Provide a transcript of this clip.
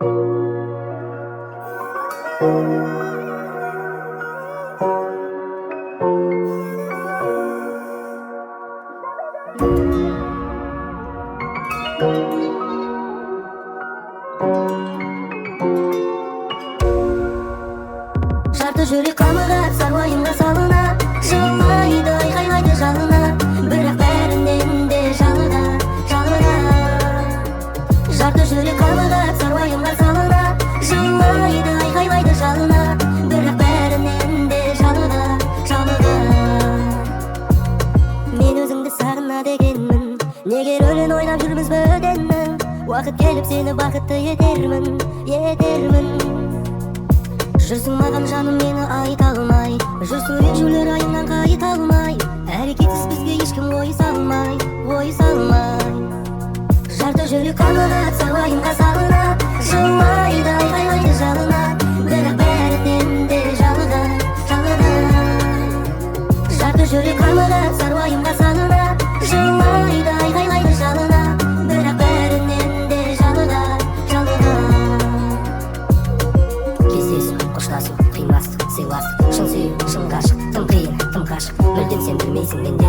Жарты жүрек қамығат саруайымға салына, жылайды айқайлайды жалына, бірақ бәрінен де жалыға. Жарты жүрек қамығат саруайымға салына, жылайды айқайлайды жалына, бірақ бәрінен де жалыға. Мен өзіңді сағына дегенмін, неге рөлін ойнап жүрміз бөденнің, уақыт келіп сені бақытты етермін. Жүрсің маған жаным мені айта алмай, жүрсің ренжулер айымнан қайыта алмай, әрекетсіз бізге ешкім ой салмай. Жарты жүрек қамығат саруайымға салына, жылайды айқайлайды жалына, бірақ бәрінен де жалыға. Жарты жүрек қамығат саруайымға салына, жылайды айқайлайды жалына, бірақ бәрінен де жалыға. Кездесу, қоштасу, қимастық, сыйластық, шын сүю, шын ғашық, тым қиын, тым қашық, мүлдем сен білмейсің, мен